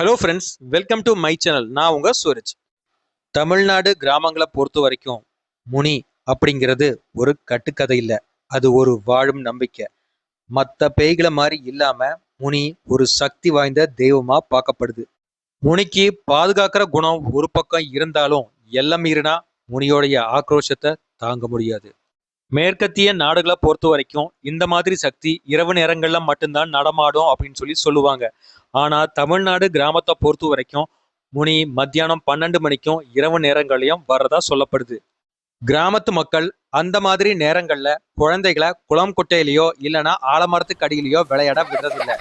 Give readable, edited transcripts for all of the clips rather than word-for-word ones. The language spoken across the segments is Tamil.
Hello friends, welcome to my channel. நான் உங்க சூரஜ். தமிழ்நாடு கிராமங்களை பொறுத்த வரைக்கும் முனி அப்படிங்கிறது ஒரு கட்டுக்கதை இல்லை. அது ஒரு வாழும் நம்பிக்கை. மற்ற பேய்களை மாதிரி இல்லாம முனி ஒரு சக்தி வாய்ந்த தெய்வமா பார்க்கப்படுது. முனிக்கு பாதுகாக்கிற குணம் ஒரு பக்கம் இருந்தாலும் எல்லாம் மீறினா முனியோடைய ஆக்ரோஷத்தை தாங்க முடியாது. மேற்கத்திய நாடுகளை பொறுத்த வரைக்கும் இந்த மாதிரி சக்தி இரவு நேரங்கள்ல மட்டும்தான் நடமாடும் அப்படின்னு சொல்லுவாங்க. ஆனா தமிழ்நாடு கிராமத்தை பொறுத்த வரைக்கும் முனி மத்தியானம் 12 மணிக்கும் இரவு நேரங்களையும் வர்றதா சொல்லப்படுது. கிராமத்து மக்கள் அந்த மாதிரி நேரங்கள்ல குழந்தைகளை குளம் குட்டையிலயோ இல்லைன்னா ஆலமரத்துக்கு அடியிலையோ விளையாட விடுறதில்ல.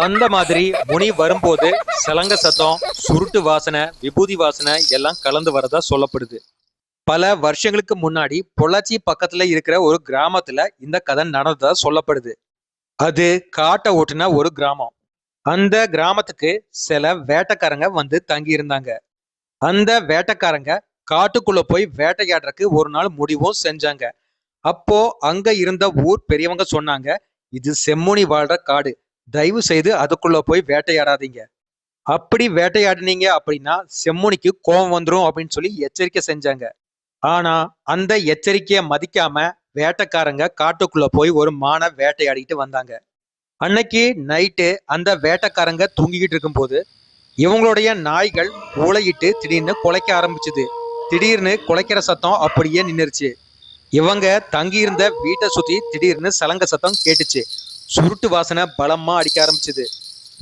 அந்த மாதிரி முனி வரும்போது சலங்க சத்தம், சுருட்டு வாசனை, விபூதி வாசனை எல்லாம் கலந்து வரதா சொல்லப்படுது. பல வருஷங்களுக்கு முன்னாடி பொள்ளாச்சி பக்கத்துல இருக்கிற ஒரு கிராமத்துல இந்த கதை நடந்ததா சொல்லப்படுது. அது காட்டை ஓட்டுன ஒரு கிராமம். அந்த கிராமத்துக்கு சில வேட்டைக்காரங்க வந்து தங்கி இருந்தாங்க. அந்த வேட்டைக்காரங்க காட்டுக்குள்ள போய் வேட்டையாடுறதுக்கு ஒரு நாள் முடிவும் செஞ்சாங்க. அப்போ அங்க இருந்த ஊர் பெரியவங்க சொன்னாங்க, இது செம்முனி வாழ்ற காடு, தயவு செய்து அதுக்குள்ள போய் வேட்டையாடாதீங்க. அப்படி வேட்டையாடினீங்க அப்படின்னா செம்முனிக்கு கோபம் வந்துடும் அப்படின்னு எச்சரிக்கை செஞ்சாங்க. ஆனா அந்த எச்சரிக்கையை மதிக்காம வேட்டைக்காரங்க காட்டுக்குள்ள போய் ஒரு மானை வேட்டையாடிட்டு வந்தாங்க. அன்னைக்கு நைட்டு அந்த வேட்டைக்காரங்க தூங்கிக்கிட்டு இருக்கும்போது இவங்களுடைய நாய்கள் ஊளையிட்டு திடீர்னு குலைக்க ஆரம்பிச்சுது. திடீர்னு குலைக்கிற சத்தம் அப்படியே நின்றுச்சு. இவங்க தங்கியிருந்த வீட்டை சுத்தி திடீர்னு சலங்க சத்தம் கேட்டுச்சு. சுருட்டு வாசனை பலமா அடிக்க ஆரம்பிச்சுது.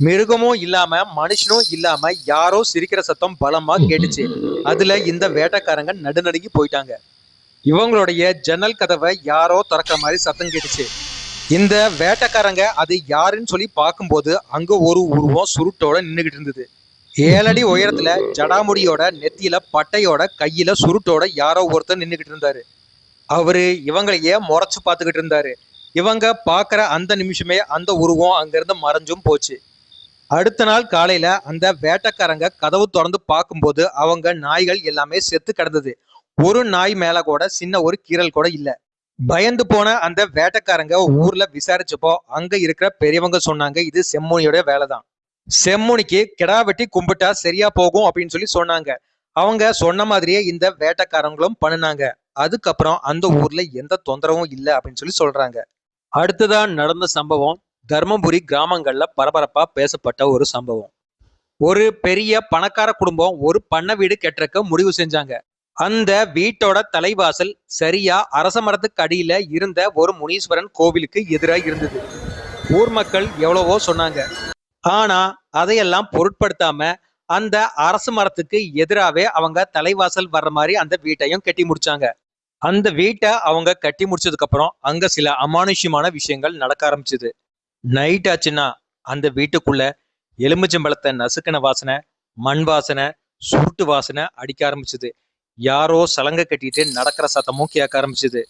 மிருகமும் இல்லாம மனுஷனும் இல்லாம யாரோ சிரிக்கிற சத்தம் பலமா கேட்டுச்சு. அதுல இந்த வேட்டைக்காரங்க நடுநடுங்கி போயிட்டாங்க. இவங்களுடைய ஜன்னல் கதவை யாரோ திறக்கிற மாதிரி சத்தம் கேட்டுச்சு. இந்த வேட்டைக்காரங்க அது யாருன்னு பார்க்கும்போது அங்க ஒரு உருவம் சுருட்டோட நின்றுகிட்டு இருந்தது. 7 அடி உயரத்துல ஜடாமுடியோட நெத்தியில பட்டையோட கையில சுருட்டோட யாரோ ஒருத்தர் நின்றுகிட்டு இருந்தாரு. அவரு இவங்களையே முறைச்சு பார்த்துக்கிட்டு இருந்தாரு. இவங்க பாக்குற அந்த நிமிஷமே அந்த உருவம் அங்கிருந்து மறைஞ்சும் போச்சு. அடுத்த நாள் காலையில அந்த வேட்டைக்காரங்க கதவு திறந்து பார்க்கும்போது அவங்க நாய்கள் எல்லாமே செத்து கிடந்தது. ஒரு நாய் மேல கூட சின்ன ஒரு கீறல் கூட இல்ல. பயந்து போன அந்த வேட்டைக்காரங்க ஊர்ல விசாரிச்சப்போ அங்க இருக்கிற பெரியவங்க சொன்னாங்க, இது செம்முனியோட வேலைதான். செம்முனிக்கு கிடா வெட்டி கும்பிட்டா சரியா போகும் அப்படின்னு சொன்னாங்க. அவங்க சொன்ன மாதிரியே இந்த வேட்டைக்காரங்களும் பண்ணினாங்க. அதுக்கப்புறம் அந்த ஊர்ல எந்த தொந்தரவும் இல்லை அப்படின்னு சொல்றாங்க. அடுத்ததான் நடந்த சம்பவம் தர்மபுரி கிராமங்கள்ல பரபரப்பா பேசப்பட்ட ஒரு சம்பவம். ஒரு பெரிய பணக்கார குடும்பம் ஒரு பண்ணை வீடு கட்டுறக்க முடிவு செஞ்சாங்க. அந்த வீட்டோட தலைவாசல் சரியா அரச மரத்துக்கு அடியில இருந்த ஒரு முனீஸ்வரன் கோவிலுக்கு எதிராக இருந்தது. ஊர் மக்கள் எவ்வளவோ சொன்னாங்க. ஆனா அதையெல்லாம் பொருட்படுத்தாம அந்த அரச மரத்துக்கு எதிராவே அவங்க தலைவாசல் வர்ற மாதிரி அந்த வீட்டையும் கட்டி முடிச்சாங்க. அந்த வீட்டை அவங்க கட்டி முடிச்சதுக்கு அப்புறம் அங்க சில அமானுஷ்யமான விஷயங்கள் நடக்க ஆரம்பிச்சது. நைட் ஆச்சுன்னா அந்த வீட்டுக்குள்ள எலுமிச்சம்பழத்தை நசுக்கின வாசனை, மண் வாசனை, சுருட்டு வாசனை அடிக்க ஆரம்பிச்சது. யாரோ சலங்க கட்டிட்டு நடக்கிற சத்தமும் கேட்க ஆரம்பிச்சது.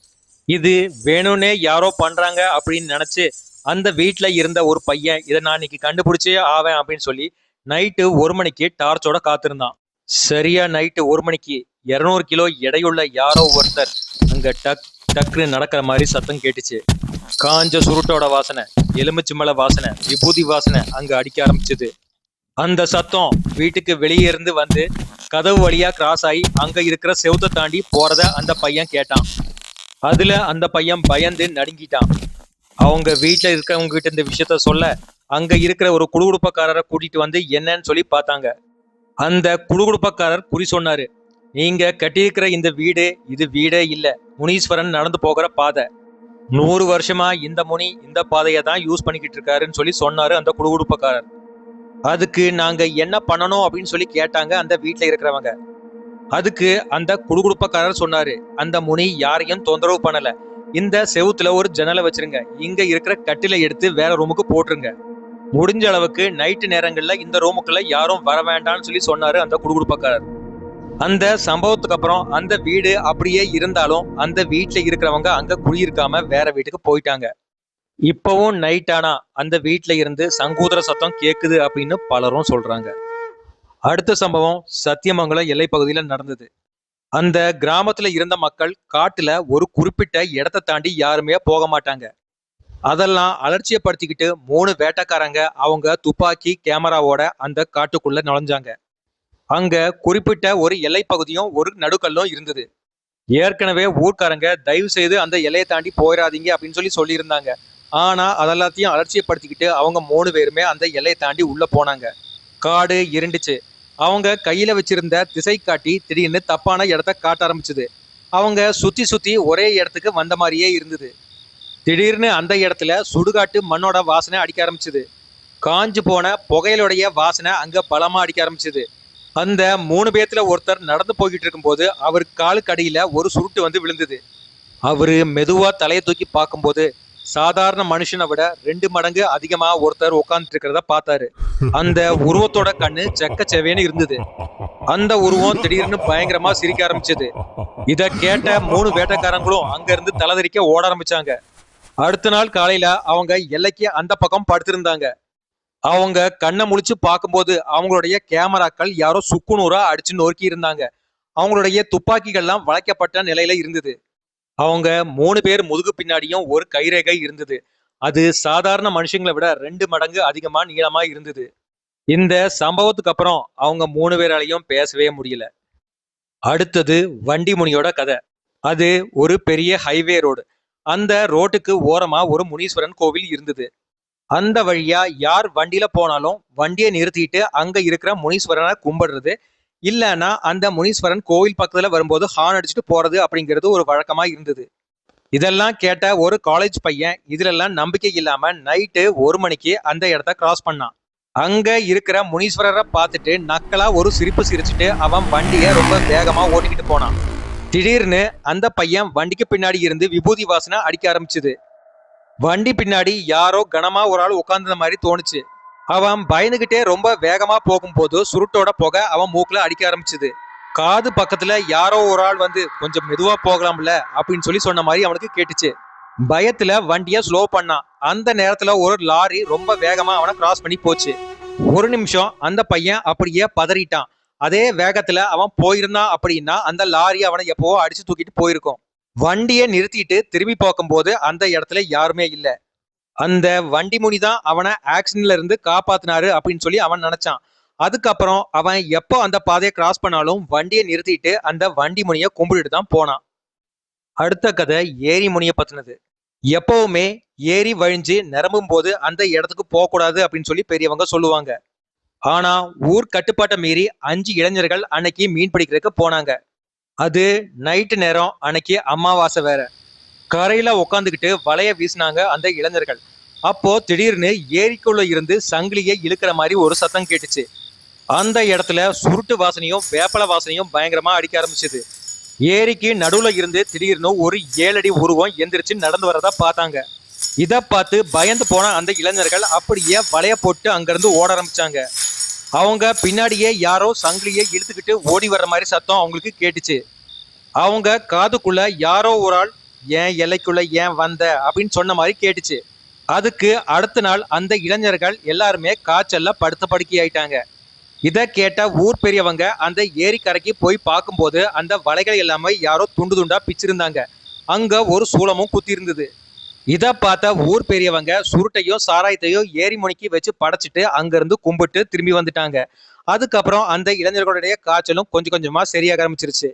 இது வேணும்னே யாரோ பண்றாங்க அப்படின்னு நினைச்சு அந்த வீட்டுல இருந்த ஒரு பையன், இதை நான் இன்னைக்கு கண்டுபிடிச்சே ஆவேன் அப்படின்னு நைட்டு 1 மணிக்கு டார்ச்சோட காத்திருந்தான். சரியா நைட்டு 1 மணிக்கு 200 கிலோ எடையுள்ள யாரோ ஒருத்தர் அங்க டக் டக்குன்னு நடக்கிற மாதிரி சத்தம் கேட்டுச்சு. காஞ்ச சுருட்டோட வாசனை, எலுமிச்சம்பழ வாசனை, விபூதி வாசனை அங்க அடிக்க ஆரம்பிச்சது. அந்த சத்தம் வீட்டுக்கு வெளியே இருந்து வந்து கதவு வழியா கிராஸ் ஆகி அங்க இருக்கிற செவுத்தை தாண்டி போறத அந்த பையன் கேட்டான். அதுல அந்த பையன் பயந்து நடுங்கிட்டான். அவங்க வீட்டுல இருக்கிறவங்க கிட்ட இந்த விஷயத்த சொல்ல அங்க இருக்கிற ஒரு குடுகுடுப்பக்காரரை கூட்டிட்டு வந்து என்னன்னு பார்த்தாங்க. அந்த குடுகுடுப்பக்காரர் குறி சொன்னாரு, நீங்க கட்டியிருக்கிற இந்த வீடு இது வீடே இல்ல, முனீஸ்வரன் நடந்து போகிற பாதை. 100 வருஷமா இந்த முனி இந்த பாதையை தான் யூஸ் பண்ணிக்கிட்டு இருக்காருன்னு சொன்னாரு அந்த குடுகுடுப்பக்காரர். அதுக்கு நாங்க என்ன பண்ணணும் அப்படின்னு கேட்டாங்க அந்த வீட்டுல இருக்கிறவங்க. அதுக்கு அந்த குடுகுடுப்பக்காரர் சொன்னாரு, அந்த முனி யாரையும் தொந்தரவு பண்ணல, இந்த செவுத்துல ஒரு ஜன்னலை வச்சிருங்க, இங்க இருக்கிற கட்டில எடுத்து வேற ரூமுக்கு போட்டுருங்க, முடிஞ்ச அளவுக்கு நைட்டு நேரங்கள்ல இந்த ரூமுக்குள்ள யாரும் வர வேண்டாம்னு சொன்னாரு அந்த குடுகுடுப்பக்காரர். அந்த சம்பவத்துக்கு அப்புறம் அந்த வீடு அப்படியே இருந்தாலும் அந்த வீட்டுல இருக்கிறவங்க அங்க குடியிருக்காம வேற வீட்டுக்கு போயிட்டாங்க. இப்பவும் நைட் ஆனா அந்த வீட்டுல இருந்து சங்கூதர சத்தம் கேக்குது அப்படின்னு பலரும் சொல்றாங்க. அடுத்த சம்பவம் சத்தியமங்கலம் எல்லை பகுதியில நடந்தது. அந்த கிராமத்துல இருந்த மக்கள் காட்டுல ஒரு குறிப்பிட்ட இடத்தை தாண்டி யாருமே போக மாட்டாங்க. அதெல்லாம் அலட்சியப்படுத்திக்கிட்டு 3 வேட்டைக்காரங்க அவங்க துப்பாக்கி கேமராவோட அந்த காட்டுக்குள்ள நுழைஞ்சாங்க. அங்க குறிப்பிட்ட ஒரு எல்லை பகுதியும் ஒரு நடுக்கல்லும் இருந்தது. ஏற்கனவே ஊர்க்காரங்க தயவு செய்து அந்த எல்லையை தாண்டி போயிடாதீங்க அப்படின்னு சொல்லியிருந்தாங்க. ஆனா அதெல்லாத்தையும் அலட்சியப்படுத்திக்கிட்டு அவங்க 3 பேருமே அந்த எல்லையை தாண்டி உள்ள போனாங்க. காடு இருண்டுச்சு. அவங்க கையில வச்சிருந்த திசை காட்டி திடீர்னு தப்பான இடத்த காட்ட ஆரம்பிச்சது. அவங்க சுத்தி சுத்தி ஒரே இடத்துக்கு வந்த மாதிரியே இருந்தது. திடீர்னு அந்த இடத்துல சுடுகாட்டு மண்ணோட வாசனை அடிக்க ஆரம்பிச்சது. காஞ்சு போன புகையிலுடைய வாசனை அங்க பலமா அடிக்க ஆரம்பிச்சது. அந்த 3 பேத்துல ஒருத்தர் நடந்து போய்கிட்டு இருக்கும்போது அவர் காலுக்கு அடியில ஒரு சுருட்டு வந்து விழுந்தது. அவரு மெதுவா தலையை தூக்கி பார்க்கும்போது சாதாரண மனுஷனை விட 2 மடங்கு அதிகமா ஒருத்தர் உட்கார்ந்துட்டு இருக்கிறத பார்த்தாரு. அந்த உருவத்தோட கண்ணு செக்க செவேன்னு இருந்தது. அந்த உருவம் திடீர்னு பயங்கரமா சிரிக்க ஆரம்பிச்சது. இத கேட்ட 3 வேட்டைக்காரங்களும் அங்க இருந்து தலைதறிக்க ஓட ஆரம்பிச்சாங்க. அடுத்த நாள் காலையில அவங்க எல்லைக்கு அந்த பக்கம் படுத்திருந்தாங்க. அவங்க கண்ணை முழிச்சு பார்க்கும்போது அவங்களுடைய கேமராக்கள் யாரோ சுக்குநூறா அடிச்சு நொறுக்கி இருந்தாங்க. அவங்களுடைய துப்பாக்கிகள்லாம் வளைக்கப்பட்ட நிலையில இருந்தது. அவங்க 3 பேர் முதுகு பின்னாடியும் ஒரு கைரேகை இருந்தது. அது சாதாரண மனுஷங்களை விட 2 மடங்கு அதிகமா நீளமா இருந்தது. இந்த சம்பவத்துக்கு அப்புறம் அவங்க 3 பேராலையும் பேசவே முடியல. அடுத்தது வண்டிமுனியோட கதை. அது ஒரு பெரிய ஹைவே ரோடு. அந்த ரோட்டுக்கு ஓரமா ஒரு முனீஸ்வரன் கோவில் இருந்தது. அந்த வழியா யார் வண்டியில போனாலும் வண்டியை நிறுத்திட்டு அங்க இருக்கிற முனீஸ்வரனை கும்பிடுறது, இல்லைன்னா அந்த முனீஸ்வரன் கோவில் பக்கத்துல வரும்போது ஹார்ன் அடிச்சுட்டு போறது அப்படிங்கிறது ஒரு வழக்கமா இருந்தது. இதெல்லாம் கேட்ட ஒரு காலேஜ் பையன் இதுல எல்லாம் நம்பிக்கை இல்லாம நைட்டு 1 மணிக்கு அந்த இடத்த கிராஸ் பண்ணான். அங்க இருக்கிற முனீஸ்வரரை பார்த்துட்டு நக்கலா ஒரு சிரிப்பு சிரிச்சுட்டு அவன் வண்டியை ரொம்ப வேகமா ஓட்டிக்கிட்டு போனான். திடீர்னு அந்த பையன் வண்டிக்கு பின்னாடி இருந்து விபூதி வாசனை அடிக்க ஆரம்பிச்சுது. வண்டி பின்னாடி யாரோ கனமா ஒரு ஆள் உட்கார்ந்த மாதிரி தோணுச்சு. அவன் பயந்துகிட்டே ரொம்ப வேகமா போகும்போது சுருட்டோட புகை அவன் மூக்குல அடிக்க ஆரம்பிச்சுது. காது பக்கத்துல யாரோ ஒரு ஆள் வந்து கொஞ்சம் மெதுவா போகலாம்ல அப்படின்னு சொன்ன மாதிரி அவனுக்கு கேட்டுச்சு. பயத்துல வண்டிய ஸ்லோ பண்ணான். அந்த நேரத்துல ஒரு லாரி ரொம்ப வேகமா அவனை கிராஸ் பண்ணி போச்சு. ஒரு நிமிஷம் அந்த பையன் அப்படியே பதறிட்டான். அதே வேகத்துல அவன் போயிருந்தான் அப்படின்னா அந்த லாரி அவனை எப்பவோ அடிச்சு தூக்கிட்டு போயிருக்கும். வண்டியை நிறுத்திட்டு திரும்பி பார்க்கும்போது அந்த இடத்துல யாருமே இல்ல. அந்த வண்டி முனி தான் அவனை ஆக்சிடென்ட்ல இருந்து காப்பாத்தினாரு அப்படின்னு அவன் நினைச்சான். அதுக்கப்புறம் அவன் எப்போ அந்த பாதையை கிராஸ் பண்ணாலும் வண்டியை நிறுத்திட்டு அந்த வண்டி முனியை கும்பிட்டுட்டு தான் போனான். அடுத்த கதை ஏரி முனியை பத்தினது. எப்பவுமே ஏரி வழிஞ்சு நிரம்பும் போது அந்த இடத்துக்கு போக கூடாது அப்படின்னு பெரியவங்க சொல்லுவாங்க. ஆனா ஊர் கட்டுப்பாட்டை மீறி 5 இளைஞர்கள் அன்னைக்கு மீன் பிடிக்கிறதுக்கு போனாங்க. அது நைட்டு நேரம், அன்னைக்கு அமாவாசை வேற. கரையில உட்காந்துக்கிட்டு வலைய வீசினாங்க அந்த இளைஞர்கள். அப்போ திடீர்னு ஏரிக்குள்ள இருந்து சங்கிலியை இழுக்கிற மாதிரி ஒரு சத்தம் கேட்டுச்சு. அந்த இடத்துல சுருட்டு வாசனையும் வேப்பல வாசனையும் பயங்கரமா அடிக்க ஆரம்பிச்சது. ஏரிக்கு நடுவுல இருந்து திடீர்னு ஒரு 7 அடி உருவம் எந்திரிச்சு நடந்து வரதா பார்த்தாங்க. இத பார்த்து பயந்து போன அந்த இளைஞர்கள் அப்படியே வலைய போட்டு அங்கிருந்து ஓட ஆரம்பிச்சாங்க. அவங்க பின்னாடியே யாரோ சங்கிலியை இழுத்துக்கிட்டு ஓடி வர்ற மாதிரி சத்தம் அவங்களுக்கு கேட்டுச்சு. அவங்க காதுக்குள்ள யாரோ ஒரு ஆள் ஏன் எல்லைக்குள்ள ஏன் வந்த அப்படின்னு சொன்ன மாதிரி கேட்டுச்சு. அதுக்கு அடுத்த நாள் அந்த இளைஞர்கள் எல்லாருமே காய்ச்சல்ல படுத்த படுக்கை ஆயிட்டாங்க. இதை கேட்ட ஊர் பெரியவங்க அந்த ஏரிக்கரைக்கு போய் பார்க்கும்போது அந்த வலைகள் எல்லாமே யாரோ துண்டு துண்டா பிச்சிருந்தாங்க. அங்க ஒரு சூளமும் குத்தி இருந்தது. இதை பார்த்த ஊர் பெரியவங்க சுருட்டையும் சாராயத்தையும் ஏரி முனிக்கு வச்சு படைச்சிட்டு அங்கிருந்து கும்பிட்டு திரும்பி வந்துட்டாங்க. அதுக்கப்புறம் அந்த இளைஞர்களுடைய காய்ச்சலும் கொஞ்சம் கொஞ்சமா சரியாக ஆரம்பிச்சிருச்சு.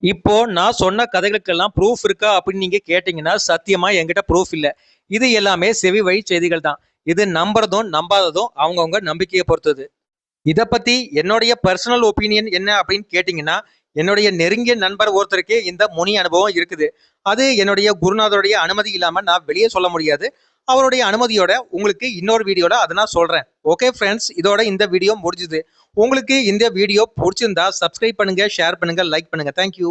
இப்போ நான் சொன்ன கதைகளுக்கெல்லாம் ப்ரூஃப் இருக்கா அப்படின்னு நீங்க கேட்டீங்கன்னா சத்தியமா என்கிட்ட ப்ரூஃப் இல்ல. இது எல்லாமே செவி வழி செய்திகள் தான். இது நம்புறதும் நம்பாததும் அவங்கவுங்க நம்பிக்கையை பொறுத்தது. இதை பத்தி என்னுடைய பர்சனல் ஒப்பீனியன் என்ன அப்படின்னு கேட்டீங்கன்னா, என்னுடைய நெருங்கிய நண்பர் ஒருத்தருக்கு இந்த முனி அனுபவம் இருக்குது. அது என்னுடைய குருநாதருடைய அனுமதி இல்லாம நான் வெளியே சொல்ல முடியாது. அவருடைய அனுமதியோட உங்களுக்கு இன்னொரு வீடியோல அதை நான் சொல்றேன். ஓகே ஃப்ரெண்ட்ஸ், இதோட இந்த வீடியோ முடிஞ்சுது. உங்களுக்கு இந்த வீடியோ பிடிச்சிருந்தா சப்ஸ்கிரைப் பண்ணுங்க, ஷேர் பண்ணுங்க, லைக் பண்ணுங்க. தேங்க்யூ.